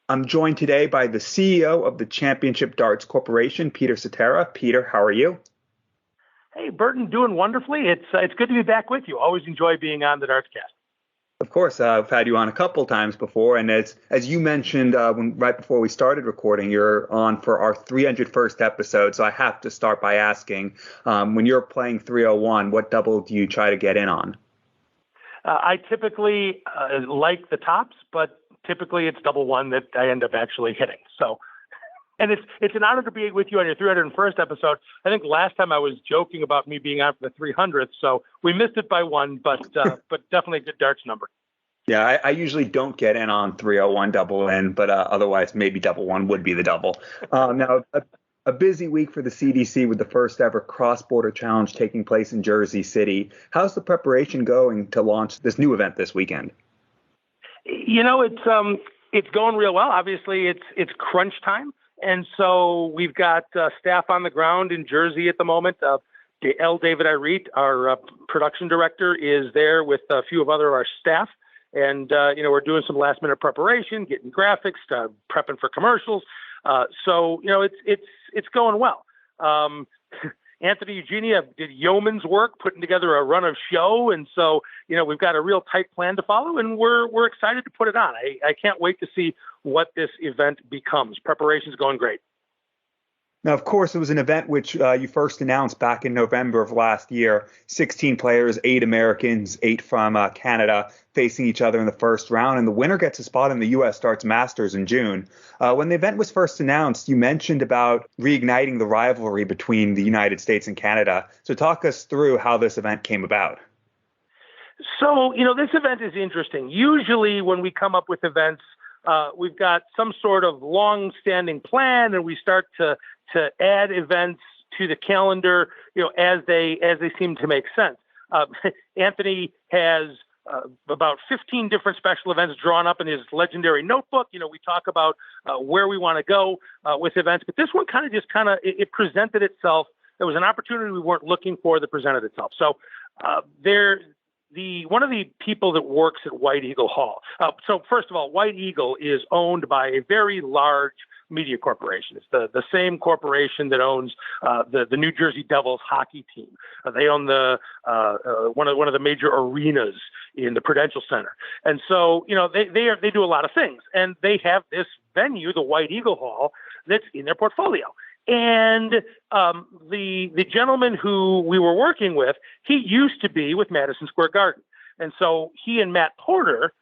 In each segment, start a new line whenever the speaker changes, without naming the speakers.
I'm joined today by the CEO of the Championship Darts Corporation, Peter Citera. Peter, how are you?
Hey, Burton, doing wonderfully. It's good to be back with you. Always enjoy being on the Dartscast.
Of course, I've had you on a couple times before, and as you mentioned right before we started recording, you're on for our 301st episode. So I have to start by asking, when you're playing 301, what double do you try to get in on?
I typically like the tops, but typically it's double one that I end up actually hitting. So, and it's an honor to be with you on your 301st episode. I think last time I was joking about me being on for the 300th, so we missed it by one, but definitely a good darts number.
Yeah, I usually don't get in on 301 double in, but otherwise maybe double one would be the double. Now, a busy week for the CDC with the first ever cross-border challenge taking place in Jersey City. How's the preparation going to launch this new event this weekend?
You know, it's going real well. Obviously, it's crunch time, and so we've got staff on the ground in Jersey at the moment. David Irete, our production director, is there with a few of our staff. And, we're doing some last minute preparation, getting graphics, prepping for commercials. So, it's going well. Anthony Eugenia did yeoman's work putting together a run of show. And so, we've got a real tight plan to follow, and we're excited to put it on. I can't wait to see what this event becomes. Preparation's going great.
Now, of course, it was an event which you first announced back in November of last year. 16 players, 8 Americans, 8 from Canada, facing each other in the first round. And the winner gets a spot in the U.S. Darts Masters in June. When the event was first announced, you mentioned about reigniting the rivalry between the United States and Canada. So talk us through how this event came about.
So, this event is interesting. Usually when we come up with events, we've got some sort of long-standing plan, and we start to add events to the calendar, as they seem to make sense. Anthony has about 15 different special events drawn up in his legendary notebook. We talk about where we want to go with events, but this one it presented itself. There was an opportunity we weren't looking for that presented itself. So one of the people that works at White Eagle Hall. So first of all, White Eagle is owned by a very large media corporation. It's the same corporation that owns the New Jersey Devils hockey team. They own the one of the major arenas in the Prudential Center. And so, they do a lot of things, and they have this venue, the White Eagle Hall, that's in their portfolio. And the gentleman who we were working with, he used to be with Madison Square Garden. And so he and Matt Porter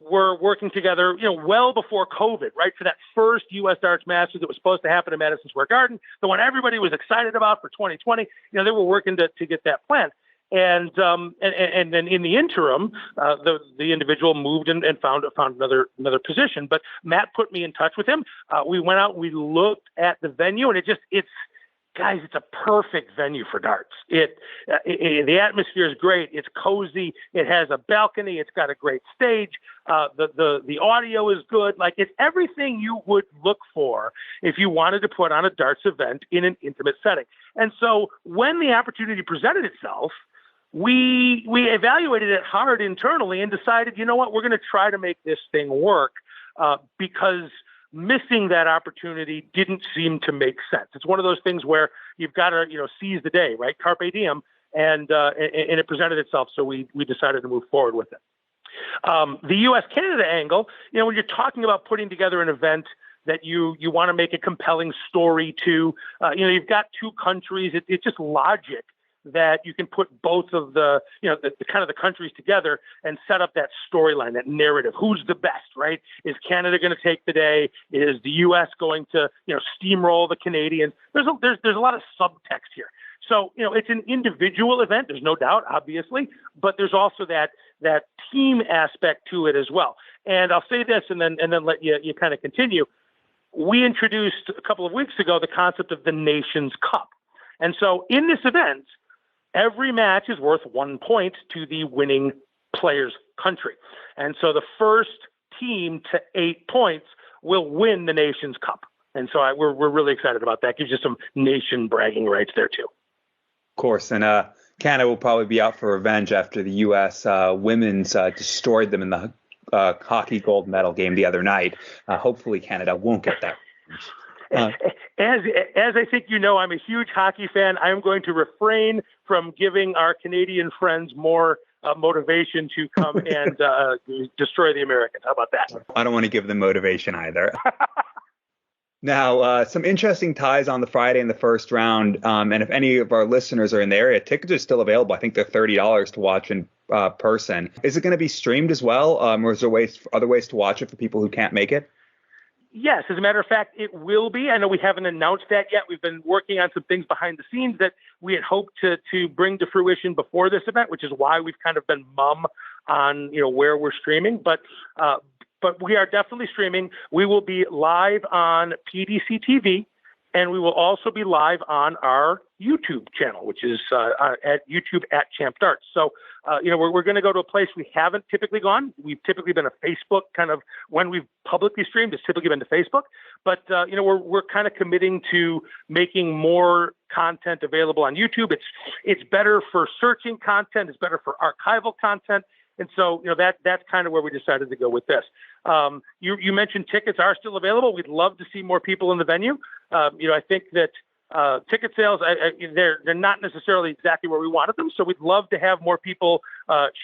were working together, well before COVID, right? For that first U.S. Darts Masters that was supposed to happen in Madison Square Garden, the one everybody was excited about for 2020. They were working to get that planned. And then in the interim, the individual moved and found another position. But Matt put me in touch with him. We went out, we looked at the venue, and it's a perfect venue for darts. The atmosphere is great. It's cozy. It has a balcony. It's got a great stage. The audio is good. Like, it's everything you would look for if you wanted to put on a darts event in an intimate setting. And so when the opportunity presented itself, we evaluated it hard internally and decided, we're going to try to make this thing work because missing that opportunity didn't seem to make sense. It's one of those things where you've got to, seize the day, right? Carpe diem. And it presented itself. So we decided to move forward with it. The U.S.-Canada angle, when you're talking about putting together an event that you want to make a compelling story to, you've got two countries. It's just logic that you can put both of the kind of the countries together and set up that storyline, that narrative. Who's the best, right? Is Canada going to take the day? Is the U.S. going to, steamroll the Canadians? There's a lot of subtext here. So, it's an individual event. There's no doubt, obviously, but there's also that team aspect to it as well. And I'll say this and then let you kind of continue. We introduced a couple of weeks ago the concept of the Nations Cup. And so in this event, every match is worth 1 point to the winning player's country. And so the first team to 8 points will win the Nations Cup. And so we're really excited about that. Gives you some nation bragging rights there, too.
Of course. And Canada will probably be out for revenge after the U.S. Women's destroyed them in the hockey gold medal game the other night. Hopefully Canada won't get that.
As I think you know, I'm a huge hockey fan. I am going to refrain from giving our Canadian friends more motivation to come and destroy the Americans. How about that?
I don't want to give them motivation either. Now, some interesting ties on the Friday in the first round. And if any of our listeners are in the area, tickets are still available. I think they're $30 to watch in person. Is it going to be streamed as well? Or is there other ways to watch it for people who can't make it?
Yes, as a matter of fact, it will be. I know we haven't announced that yet. We've been working on some things behind the scenes that we had hoped to bring to fruition before this event, which is why we've kind of been mum on where we're streaming. But we are definitely streaming. We will be live on PDC TV, and we will also be live on our YouTube channel, which is at YouTube at Champ Darts. So, we're going to go to a place we haven't typically gone. We've typically been a Facebook kind of when we've publicly streamed. It's typically been to Facebook, but we're kind of committing to making more content available on YouTube. It's better for searching content. It's better for archival content. And so, that's kind of where we decided to go with this. You mentioned tickets are still available. We'd love to see more people in the venue. I think that ticket sales, they're not necessarily exactly where we wanted them. So we'd love to have more people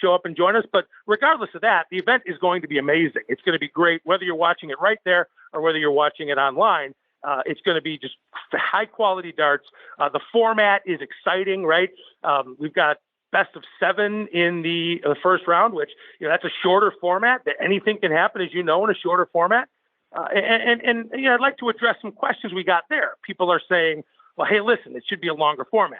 show up and join us. But regardless of that, the event is going to be amazing. It's going to be great, whether you're watching it right there or whether you're watching it online. It's going to be just high quality darts. The format is exciting, right? We've got best of 7 in the first round, which, that's a shorter format. That anything can happen, as you know, in a shorter format. And I'd like to address some questions we got there. People are saying, well, hey, listen, it should be a longer format.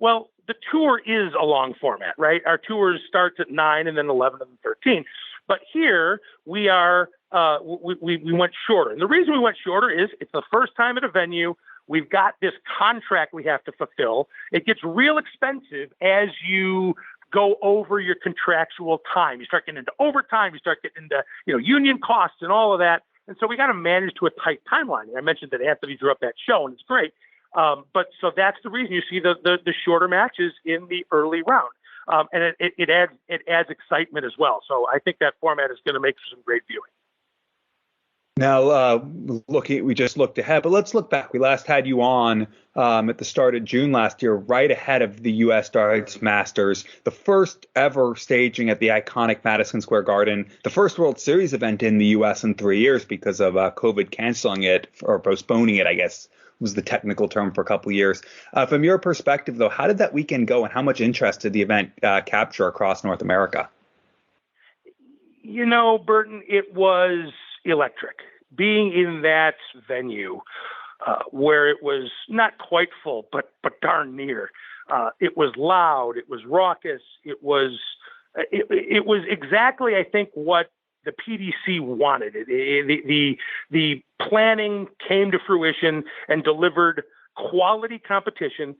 Well, the tour is a long format, right? Our tours starts at 9 and then 11 and then 13. But here we are, we went shorter. And the reason we went shorter is it's the first time at a venue. We've got this contract we have to fulfill. It gets real expensive as you go over your contractual time. You start getting into overtime. You start getting into, union costs and all of that. And so we got to manage to a tight timeline. I mentioned that Anthony drew up that show, and it's great. But so that's the reason you see the shorter matches in the early round. And it adds excitement as well. So I think that format is going to make for some great viewing.
Now, we just looked ahead, but let's look back. We last had you on at the start of June last year, right ahead of the U.S. Darts Masters, the first ever staging at the iconic Madison Square Garden, the first World Series event in the U.S. in 3 years because of COVID canceling it or postponing it, I guess was the technical term for a couple of years. From your perspective, though, how did that weekend go and how much interest did the event capture across North America?
Burton, it was electric. Being in that venue where it was not quite full, but darn near. It was loud. It was raucous. It was exactly, I think, what the PDC wanted. The planning came to fruition and delivered quality competition.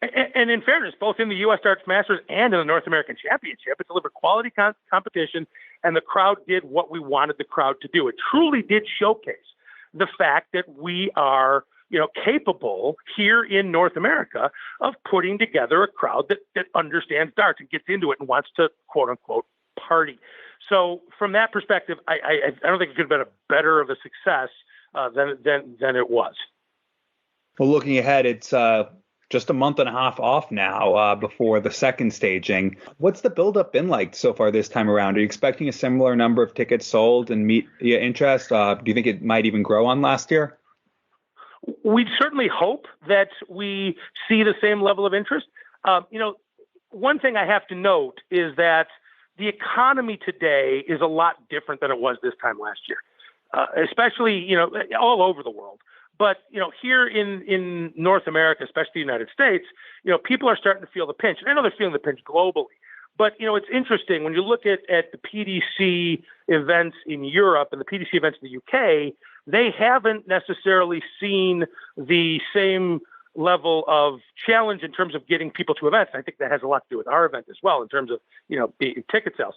And in fairness, both in the U.S. Darts Masters and in the North American Championship, it delivered quality competition, and the crowd did what we wanted the crowd to do. It truly did showcase the fact that we are, capable here in North America of putting together a crowd that understands darts and gets into it and wants to, quote unquote, party. So from that perspective, I don't think it could have been a better of a success than it was.
Well, looking ahead, it's just a month and a half off now before the second staging. What's the buildup been like so far this time around? Are you expecting a similar number of tickets sold and meet your interest? Do you think it might even grow on last year?
We certainly hope that we see the same level of interest. One thing I have to note is that the economy today is a lot different than it was this time last year, especially, all over the world. But, here in North America, especially the United States, people are starting to feel the pinch. And I know they're feeling the pinch globally. But, it's interesting when you look at the PDC events in Europe and the PDC events in the UK, they haven't necessarily seen the same level of challenge in terms of getting people to events. I think that has a lot to do with our event as well in terms of, the ticket sales.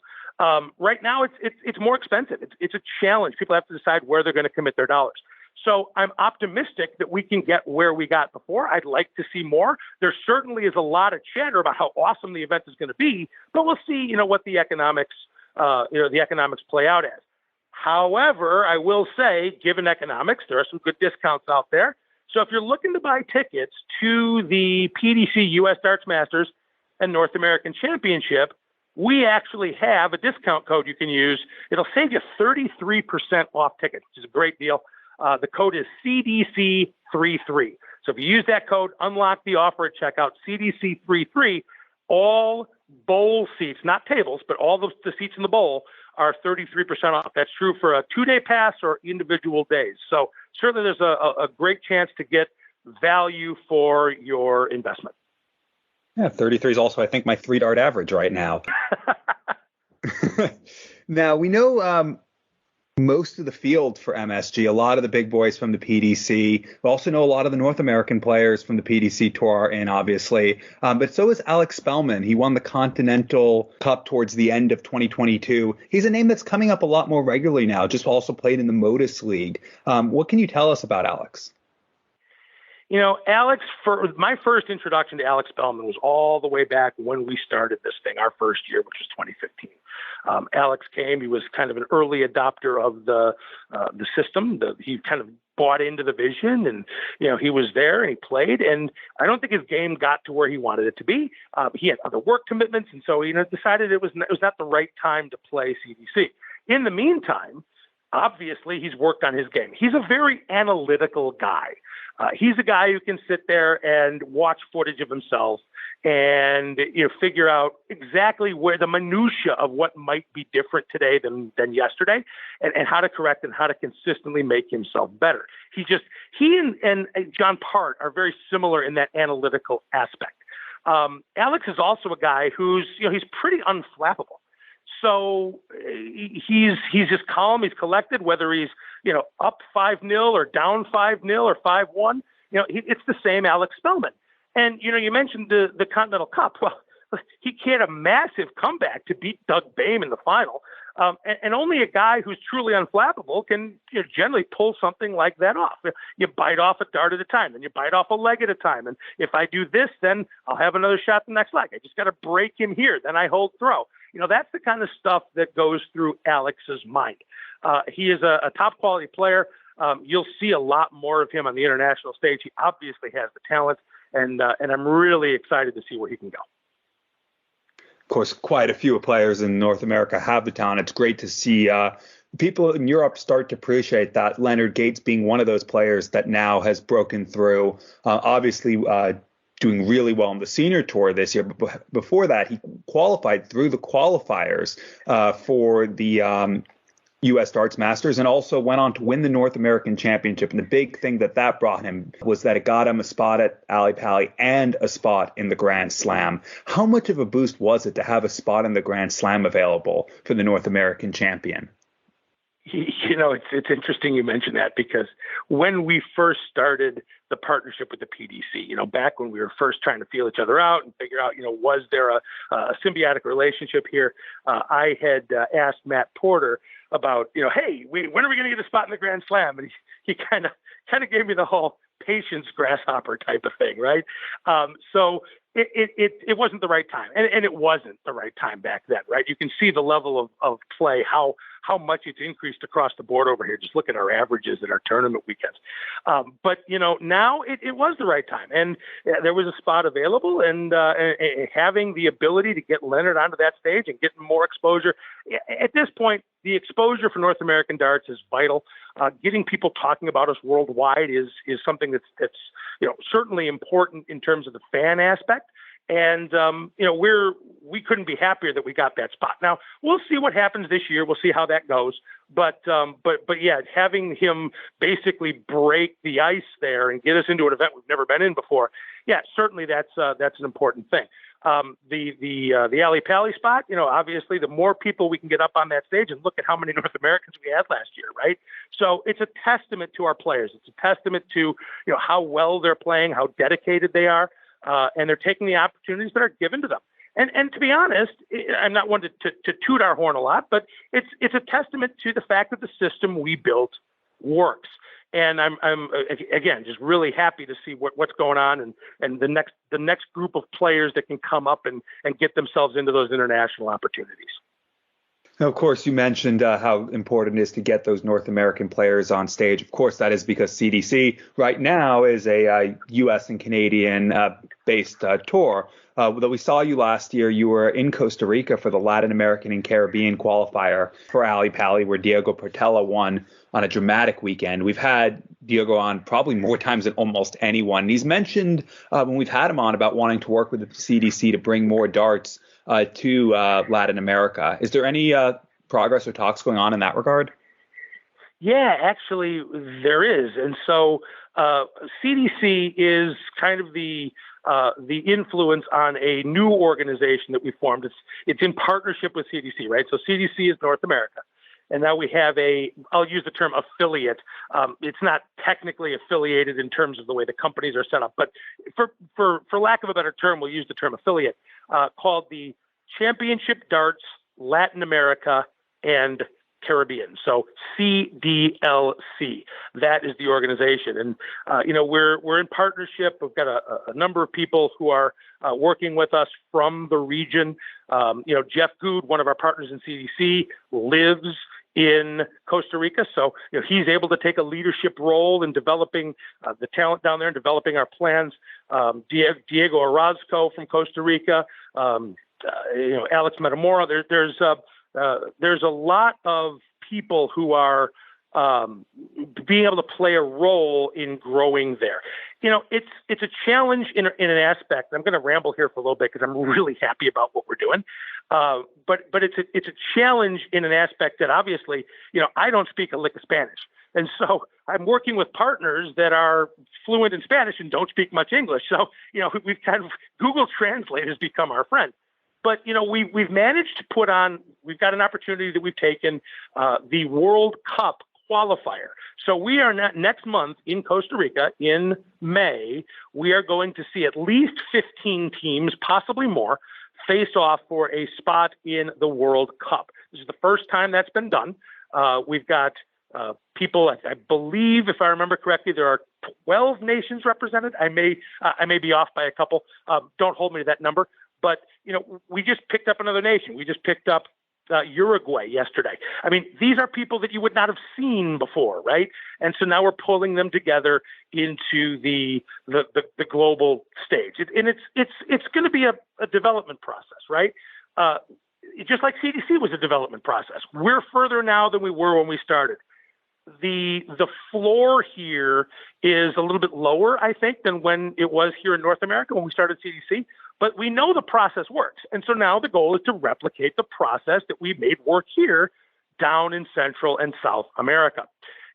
Right now, it's more expensive. It's a challenge. People have to decide where they're going to commit their dollars. So I'm optimistic that we can get where we got before. I'd like to see more. There certainly is a lot of chatter about how awesome the event is going to be, but we'll see, what the economics the economics play out as. However, I will say, given economics, there are some good discounts out there. So if you're looking to buy tickets to the PDC U.S. Darts Masters and North American Championship, we actually have a discount code you can use. It'll save you 33% off tickets, which is a great deal. The code is CDC33. So if you use that code, unlock the offer at checkout, CDC33, all bowl seats, not tables, but all the seats in the bowl are 33% off. That's true for a 2-day pass or individual days. So certainly there's a great chance to get value for your investment.
Yeah, 33 is also, I think, my 3-dart average right now. Now, we know most of the field for MSG, a lot of the big boys from the PDC. We also know a lot of the North American players from the PDC Tour are in, obviously. But so is Alex Spellman. He won the Continental Cup towards the end of 2022. He's a name that's coming up a lot more regularly now, just also played in the Modus League. What can you tell us about Alex?
Alex, for my first introduction to Alex Spellman was all the way back when we started this thing, our first year, which was 2015. Alex came. He was kind of an early adopter of the system. He kind of bought into the vision, and he was there and he played. And I don't think his game got to where he wanted it to be. He had other work commitments, and so decided it was not the right time to play CDC. In the meantime, obviously, he's worked on his game. He's a very analytical guy. He's a guy who can sit there and watch footage of himself and figure out exactly where the minutia of what might be different today than yesterday, and how to correct and how to consistently make himself better. He and John Part are very similar in that analytical aspect. Alex is also a guy who's he's pretty unflappable. So he's just calm. He's collected, whether he's, up 5-0 or down 5-0 or 5-1, it's the same Alex Spellman. And, you mentioned the Continental Cup. Well, he had a massive comeback to beat Doug Boehm in the final. And only a guy who's truly unflappable can generally pull something like that off. You bite off a dart at a time, then you bite off a leg at a time. And if I do this, then I'll have another shot the next leg. I just got to break him here. Then I hold throw. That's the kind of stuff that goes through Alex's mind. He is a top quality player. You'll see a lot more of him on the international stage. He obviously has the talent, and I'm really excited to see where he can go.
Of course, quite a few players in North America have the talent. It's great to see people in Europe start to appreciate that. Leonard Gates being one of those players that now has broken through. Obviously, doing really well on the senior tour this year. But before that, he qualified through the qualifiers for the U.S. Darts Masters, and also went on to win the North American Championship. And the big thing that brought him was that it got him a spot at Ali Pali and a spot in the Grand Slam. How much of a boost was it to have a spot in the Grand Slam available for the North American champion?
It's interesting you mention that, because when we first started the partnership with the PDC, back when we were first trying to feel each other out and figure out, was there a symbiotic relationship here? I had asked Matt Porter about, hey, when are we going to get a spot in the Grand Slam? And he kind of gave me the whole patience grasshopper type of thing, right? So it wasn't the right time, and it wasn't the right time back then, right? You can see the level of play, how much it's increased across the board over here. Just look at our averages at our tournament weekends. But now it was the right time, and there was a spot available, and having the ability to get Leonard onto that stage and getting more exposure. At this point, the exposure for North American darts is vital. Getting people talking about us worldwide is something that's certainly important in terms of the fan aspect. And, we couldn't be happier that we got that spot. Now, we'll see what happens this year. We'll see how that goes. But yeah, having him basically break the ice there and get us into an event we've never been in before. Yeah, certainly that's an important thing. The Ali Pali spot, obviously the more people we can get up on that stage, and look at how many North Americans we had last year, right? So it's a testament to our players. It's a testament to, how well they're playing, how dedicated they are. And they're taking the opportunities that are given to them. And to be honest, I'm not one to toot our horn a lot, but it's a testament to the fact that the system we built works. And I'm again just really happy to see what's going on, and the next group of players that can come up and get themselves into those international opportunities.
Now, of course, you mentioned how important it is to get those North American players on stage. Of course, that is because CDC right now is a U.S. and Canadian based tour. That we saw you last year, you were in Costa Rica for the Latin American and Caribbean qualifier for Ali Pali, where Diego Portela won on a dramatic weekend. We've had Diego on probably more times than almost anyone. And he's mentioned when we've had him on about wanting to work with the CDC to bring more darts to Latin America. Is there any progress or talks going on in that regard?
Yeah, actually, there is. And so CDC is kind of the influence on a new organization that we formed. It's in partnership with CDC, right? So CDC is North America. And now we have I'll use the term affiliate. It's not technically affiliated in terms of the way the companies are set up, but for lack of a better term, we'll use the term affiliate, called the Championship Darts Latin America and Caribbean. So CDLC, that is the organization. And, we're in partnership. We've got a number of people who are working with us from the region. Jeff Good, one of our partners in CDC, lives in Costa Rica. So, he's able to take a leadership role in developing the talent down there and developing our plans. Diego Orozco from Costa Rica, Alex Metamora. There's a lot of people who are being able to play a role in growing there. It's a challenge in an aspect. I'm going to ramble here for a little bit because I'm really happy about what we're doing. But it's a challenge in an aspect that obviously, I don't speak a lick of Spanish. And so I'm working with partners that are fluent in Spanish and don't speak much English. So, we've kind of Google Translate has become our friend. But, we've managed to we've got an opportunity that we've taken, the World Cup qualifier. So we are next month in Costa Rica in May. We are going to see at least 15 teams, possibly more, face off for a spot in the World Cup. This is the first time that's been done. We've got people, I believe, if I remember correctly, there are 12 nations represented. I may be off by a couple. Don't hold me to that number. But, we just picked up another nation. We just picked up Uruguay yesterday. I mean, these are people that you would not have seen before, right? And so now we're pulling them together into the global stage. And it's going to be a development process, right? Just like CDC was a development process. We're further now than we were when we started. The floor here is a little bit lower, I think, than when it was here in North America when we started CDC. But we know the process works. And so now the goal is to replicate the process that we made work here down in Central and South America.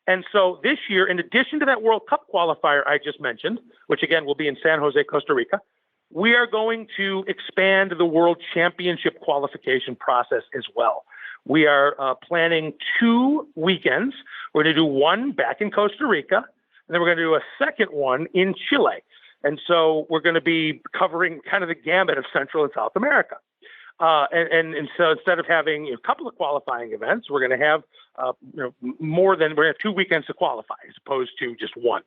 And so this year, in addition to that World Cup qualifier I just mentioned, which again will be in San Jose, Costa Rica, we are going to expand the World Championship qualification process as well. We are planning 2 weekends. We're going to do one back in Costa Rica, and then we're going to do a second one in Chile. And so we're going to be covering kind of the gamut of Central and South America. And so instead of having a couple of qualifying events, we're going to have we're going to have 2 weekends to qualify as opposed to just one.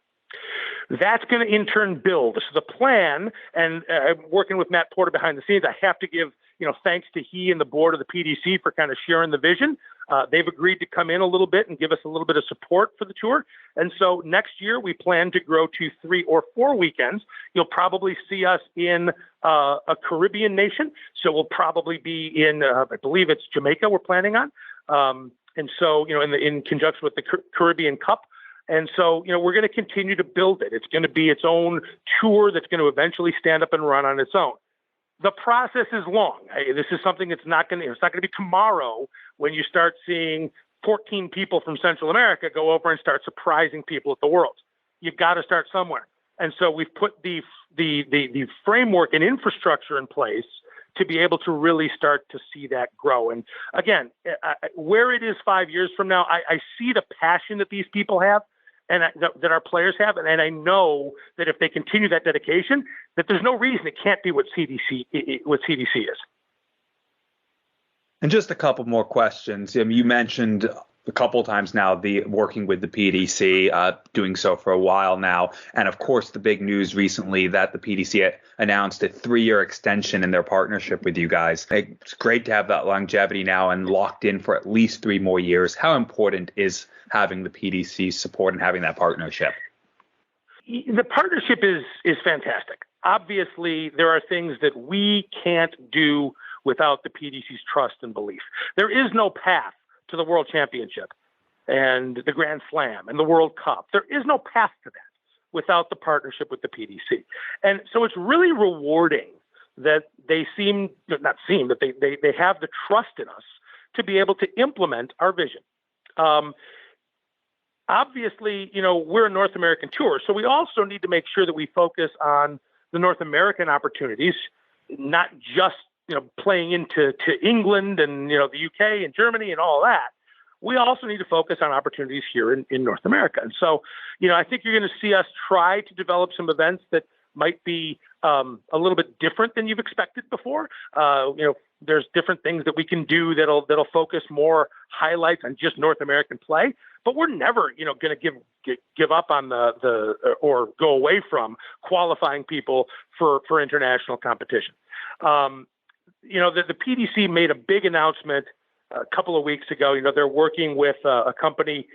That's going to in turn build. So the plan, and I'm working with Matt Porter behind the scenes, I have to give thanks to he and the board of the PDC for kind of sharing the vision. They've agreed to come in a little bit and give us a little bit of support for the tour. And so next year we plan to grow to 3 or 4 weekends. You'll probably see us in a Caribbean nation. So we'll probably be in, I believe it's Jamaica we're planning on. And so, in conjunction with the Caribbean Cup. And so, we're going to continue to build it. It's going to be its own tour that's going to eventually stand up and run on its own. The process is long. This is something it's not going to be tomorrow when you start seeing 14 people from Central America go over and start surprising people at the Worlds. You've got to start somewhere. And so we've put the framework and infrastructure in place to be able to really start to see that grow. And again, where it is 5 years from now, I see the passion that these people have and that our players have. And I know that if they continue that dedication, that there's no reason it can't be what CDC is.
And just a couple more questions. You mentioned a couple of times now, working with the PDC, doing so for a while now. And of course, the big news recently that the PDC announced a 3-year extension in their partnership with you guys. It's great to have that longevity now and locked in for at least 3 more years. How important is having the PDC support and having that partnership?
The partnership is fantastic. Obviously, there are things that we can't do without the PDC's trust and belief. There is no path to the World Championship and the Grand Slam and the World Cup. There is no path to that without the partnership with the PDC. And so it's really rewarding that they they have the trust in us to be able to implement our vision. Obviously, we're a North American tour, so we also need to make sure that we focus on the North American opportunities, not just playing into England and the UK and Germany and all that. We also need to focus on opportunities here in North America. And so, I think you're going to see us try to develop some events that might be a little bit different than you've expected before. There's different things that we can do that'll focus more highlights on just North American play. But we're never, going to give up on or go away from qualifying people for international competition. The PDC made a big announcement a couple of weeks ago. They're working with a company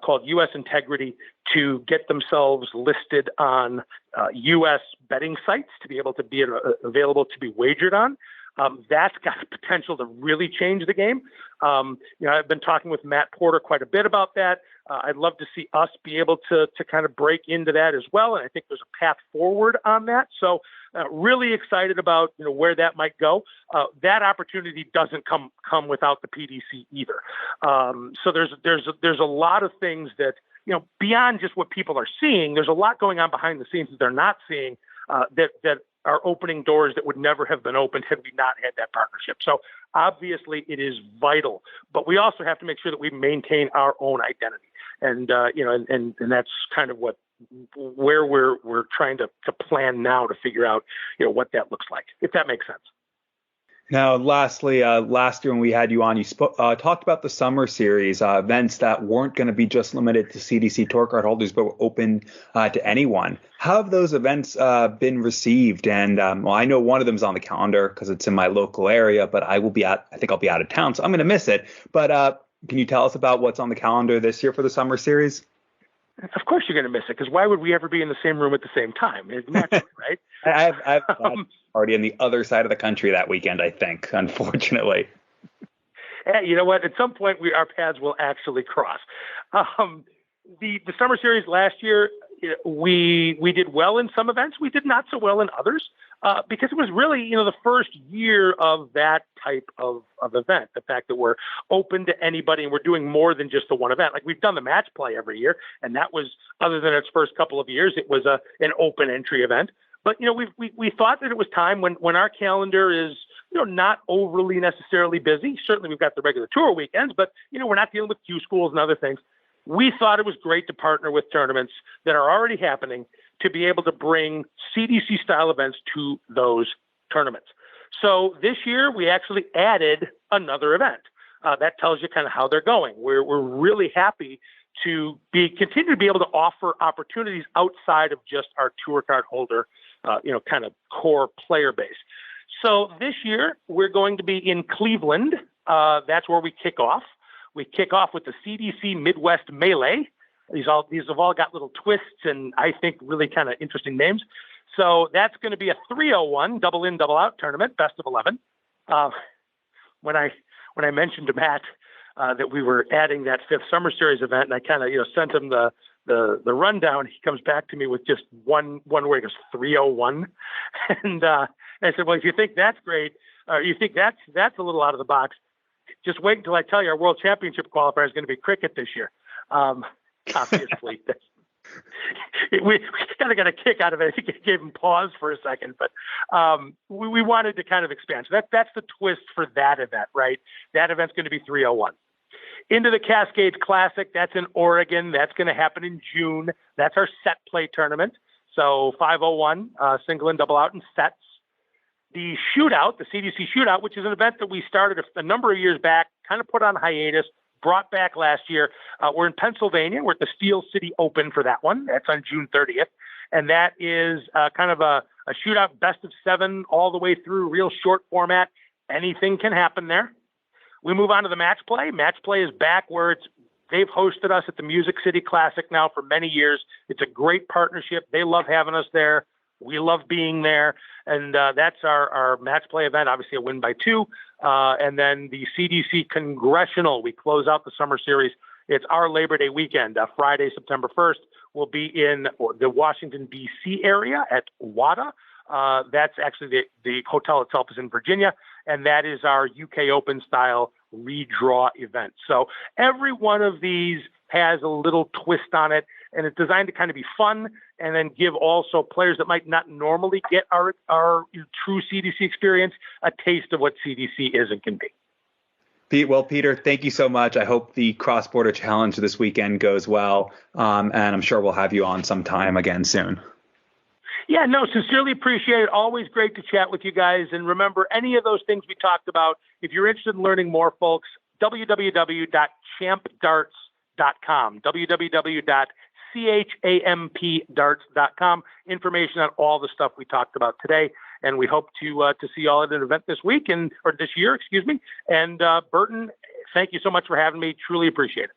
called U.S. Integrity to get themselves listed on U.S. betting sites to be able to be available to be wagered on. That's got the potential to really change the game. I've been talking with Matt Porter quite a bit about that. I'd love to see us be able to kind of break into that as well. And I think there's a path forward on that. So really excited about where that might go. That opportunity doesn't come without the PDC either. So there's a lot of things that beyond just what people are seeing. There's a lot going on behind the scenes that they're not seeing that are opening doors that would never have been opened had we not had that partnership. So obviously it is vital, but we also have to make sure that we maintain our own identity. And, and that's kind of where we're trying to plan now to figure out, what that looks like, if that makes sense.
Now, lastly, last year when we had you on, you talked about the summer series, events that weren't going to be just limited to CDC tour card holders, but were open to anyone. How have those events been received? And I know one of them is on the calendar because it's in my local area, but I think I'll be out of town, so I'm going to miss it. But can you tell us about what's on the calendar this year for the summer series?
Of course you're going to miss it, because why would we ever be in the same room at the same time? It's naturally, right?
I've already on the other side of the country that weekend, I think, unfortunately.
Hey, you know what? At some point, our paths will actually cross. The summer series last year, we did well in some events. We did not so well in others because it was really, the first year of that type of event. The fact that we're open to anybody and we're doing more than just the one event. Like we've done the match play every year, and that was, other than its first couple of years, it was an open entry event. But, we thought that it was time when our calendar is, not overly necessarily busy. Certainly we've got the regular tour weekends, but, we're not dealing with Q schools and other things. We thought it was great to partner with tournaments that are already happening to be able to bring CDC style events to those tournaments. So this year we actually added another event. That tells you kind of how they're going. We're really happy to continue to be able to offer opportunities outside of just our tour card holder, kind of core player base. So this year we're going to be in Cleveland. That's where we kick off. We kick off with the CDC Midwest Melee. These have all got little twists and I think really kind of interesting names. So that's going to be a 301 double in, double out tournament, best of 11. When I mentioned to Matt that we were adding that fifth summer series event, and I kind of sent him the rundown, he comes back to me with just one word. He goes 301, and I said, well, if you think that's great, or you think that's a little out of the box, just wait until I tell you our World Championship qualifier is going to be cricket this year. Obviously, we kind of got a kick out of it. I think it gave him pause for a second, but we wanted to kind of expand. So that's the twist for that event, right? That event's going to be 301. Into the Cascades Classic, that's in Oregon. That's going to happen in June. That's our set play tournament. So 501, single and double out in sets. The shootout, the CDC shootout, which is an event that we started a number of years back, kind of put on hiatus, brought back last year. We're in Pennsylvania. We're at the Steel City Open for that one. That's on June 30th. And that is kind of a shootout, best of 7 all the way through, real short format. Anything can happen there. We move on to the match play. Match play is back where they've hosted us at the Music City Classic now for many years. It's a great partnership. They love having us there. We love being there. And that's our match play event, obviously a win by 2. And then the CDC Congressional, we close out the summer series. It's our Labor Day weekend, Friday, September 1st. We'll be in the Washington, D.C. area at WADA. That's actually the hotel itself is in Virginia, and that is our UK Open style redraw event. So every one of these has a little twist on it, and it's designed to kind of be fun and then give also players that might not normally get our true CDC experience a taste of what CDC is and can be.
Well, Peter, thank you so much. I hope the cross-border challenge this weekend goes well, and I'm sure we'll have you on sometime again soon.
Yeah, no, sincerely appreciate it. Always great to chat with you guys. And remember, any of those things we talked about, if you're interested in learning more, folks, www.champdarts.com, www.champdarts.com. Information on all the stuff we talked about today. And we hope to see you all at an event this week or this year, excuse me. And Burton, thank you so much for having me. Truly appreciate it.